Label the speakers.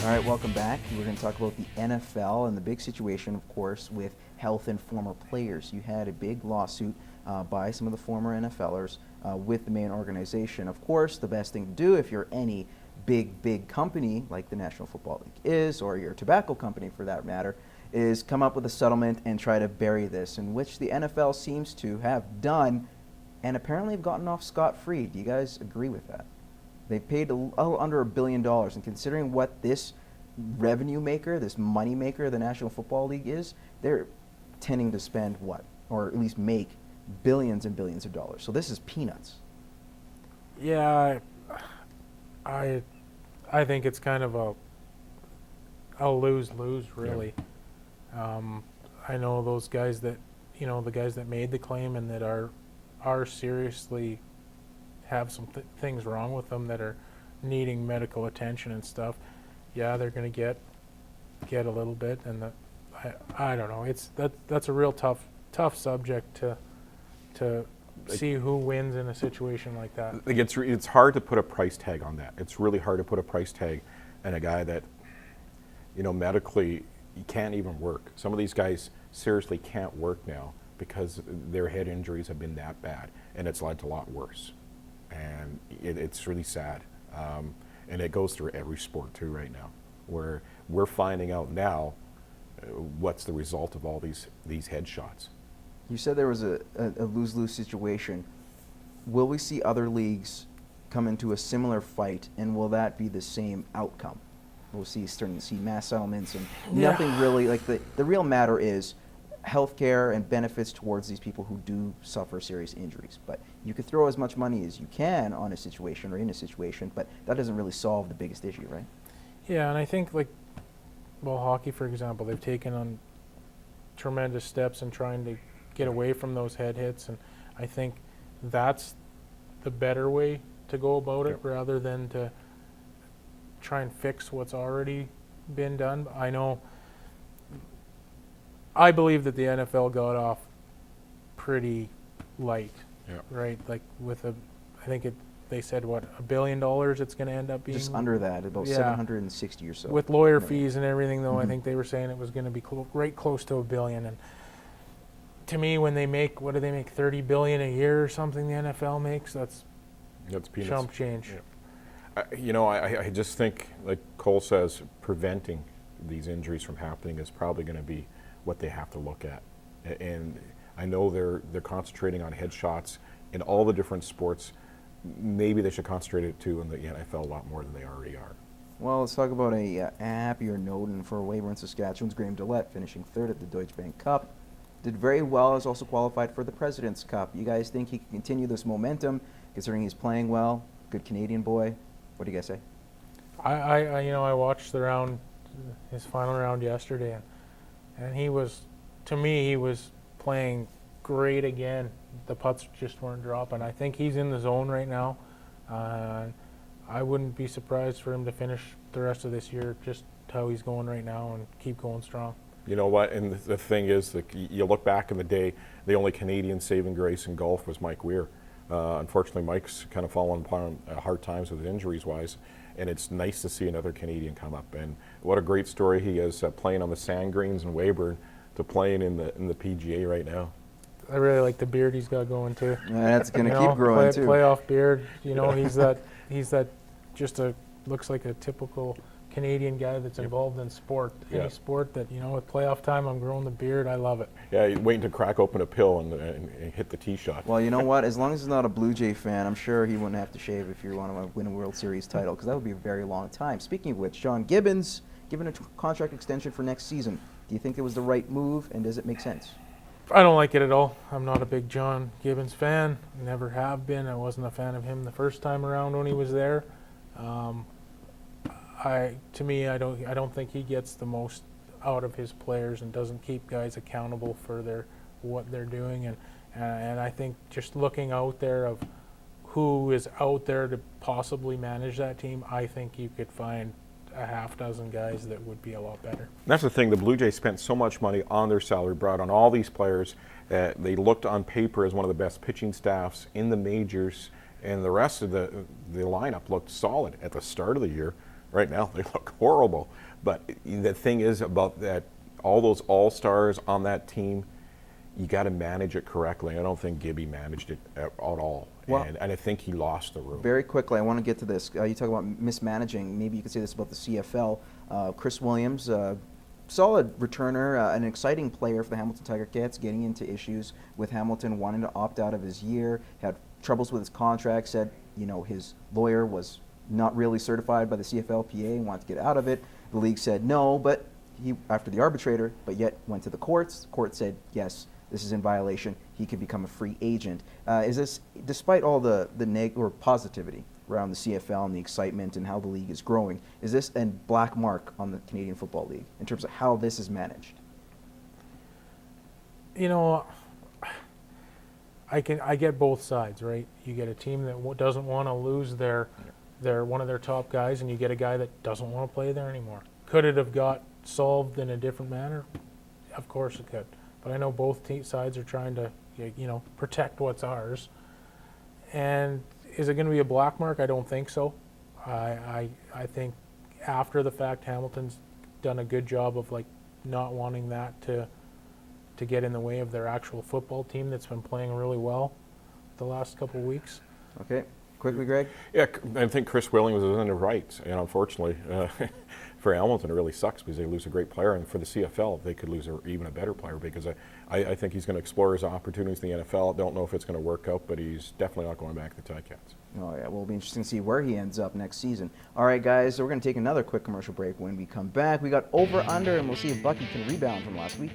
Speaker 1: All right, welcome back. We're going to talk about the NFL and the big situation, of course, with health and former players. You had a big lawsuit by some of the former NFLers with the main organization. Of course, the best thing to do if you're any big company like the National Football League is, or your tobacco company for that matter, is come up with a settlement and try to bury this, in which the NFL seems to have done and apparently have gotten off scot-free. Do you guys agree with that? They've paid a little under $1 billion, and considering what this revenue maker, this money maker, the National Football League is, they're tending to spend what, or at least make billions and billions of dollars. So this is peanuts.
Speaker 2: Yeah, I think it's kind of a lose-lose, really. Yeah. I know those guys that, the guys that made the claim and that are seriously have some things wrong with them that are needing medical attention and stuff. Yeah, they're going to get a little bit, and I don't know. That's a real tough subject to see who wins in a situation like that.
Speaker 3: It's hard to put a price tag on that. It's really hard to put a price tag on a guy that, medically he can't even work. Some of these guys seriously can't work now because their head injuries have been that bad, and it's led to a lot worse. And it's really sad. And it goes through every sport too right now, where we're finding out now what's the result of all these headshots.
Speaker 1: You said there was a lose-lose situation. Will we see other leagues come into a similar fight, and will that be the same outcome? We'll starting to see mass settlements and nothing really, like the real matter is healthcare and benefits towards these people who do suffer serious injuries. But you could throw as much money as you can on a situation or in a situation, but that doesn't really solve the biggest issue, right?
Speaker 2: Yeah, and I think hockey, for example, they've taken on tremendous steps in trying to get away from those head hits, and I think that's the better way to go about it, rather than to try and fix what's already been done. I believe that the NFL got off pretty light, right? Like they said what, $1 billion it's going to end up being?
Speaker 1: Just under that, about 760 or so.
Speaker 2: With lawyer fees and everything, though, I think they were saying it was going to be right close to $1 billion. And to me, when they make, what do they make, $30 billion a year or something? The NFL makes that's
Speaker 3: peanuts.
Speaker 2: Chump change.
Speaker 3: Yeah. I just think, like Cole says, preventing these injuries from happening is probably going to be what they have to look at. And I know they're concentrating on headshots in all the different sports. Maybe they should concentrate it too in the NFL a lot more than they already are.
Speaker 1: Well, let's talk about a happier note, and for Weyburn, Saskatchewan's Graham Dillette finishing third at the Deutsche Bank Cup. Did very well, is also qualified for the President's Cup. You guys think he can continue this momentum, considering he's playing well? Good Canadian boy. What do you guys say?
Speaker 2: I watched his final round yesterday, and he was playing great again. The putts just weren't dropping. I think he's in the zone right now. I wouldn't be surprised for him to finish the rest of this year just how he's going right now and keep going strong. You know what? And the thing is, you look back in the day, the only Canadian saving grace in golf was Mike Weir. Unfortunately, Mike's kind of fallen upon hard times with injuries-wise, and it's nice to see another Canadian come up. And what a great story he is, playing on the sand greens in Weyburn to playing in the PGA right now. I really like the beard he's got going too.
Speaker 1: Yeah, that's going to keep growing too.
Speaker 2: Playoff beard. He's looks like a typical Canadian guy that's involved in sport. Any sport that, with playoff time, I'm growing the beard. I love it. Yeah, he's waiting to crack open a pill and hit the tee shot.
Speaker 1: Well, you know what? As long as he's not a Blue Jay fan, I'm sure he wouldn't have to shave if you want to win a World Series title, because that would be a very long time. Speaking of which, John Gibbons given a contract extension for next season. Do you think it was the right move, and does it make sense?
Speaker 2: I don't like it at all. I'm not a big John Gibbons fan. Never have been. I wasn't a fan of him the first time around when he was there. I don't think he gets the most out of his players and doesn't keep guys accountable for what they're doing. And I think just looking out there of who is out there to possibly manage that team, I think you could find a half dozen guys that would be a lot better.
Speaker 3: That's the thing. The Blue Jays spent so much money on their salary, brought on all these players. They looked on paper as one of the best pitching staffs in the majors, and the rest of the lineup looked solid at the start of the year. Right now, they look horrible. But the thing is about that, all those all-stars on that team, you got to manage it correctly. I don't think Gibby managed it at all,
Speaker 1: Well,
Speaker 3: and I think he lost the room.
Speaker 1: Very quickly, I want to get to this. You talk about mismanaging. Maybe you could say this about the CFL. Chris Williams, solid returner, an exciting player for the Hamilton Tiger Cats, getting into issues with Hamilton, wanting to opt out of his year, had troubles with his contract, said, you know, his lawyer was not really certified by the CFLPA and wanted to get out of it. The league said no, but he, after the arbitrator, but yet went to the courts. The court said, yes, this is in violation. He could become a free agent. Is this, despite all the or positivity around the CFL and the excitement and how the league is growing, is this a black mark on the Canadian Football League in terms of how this is managed?
Speaker 2: You know, I get both sides, right? You get a team that doesn't want to lose their one of their top guys, and you get a guy that doesn't want to play there anymore. Could it have got solved in a different manner? Of course it could. But I know both sides are trying to, you know, protect what's ours. And is it going to be a black mark? I don't think so. I think after the fact, Hamilton's done a good job of like not wanting that to get in the way of their actual football team that's been playing really well the last couple of weeks.
Speaker 1: Okay. Quickly, Greg?
Speaker 3: Yeah, I think Chris Williams is in the right, and unfortunately, for Hamilton, it really sucks because they lose a great player, and for the CFL, they could lose even a better player because I think he's going to explore his opportunities in the NFL. Don't know if it's going to work out, but he's definitely not going back to the Ticats.
Speaker 1: Oh, yeah. Well, it'll be interesting to see where he ends up next season. All right, guys, so we're going to take another quick commercial break. When we come back, we got over-under, and we'll see if Bucky can rebound from last week.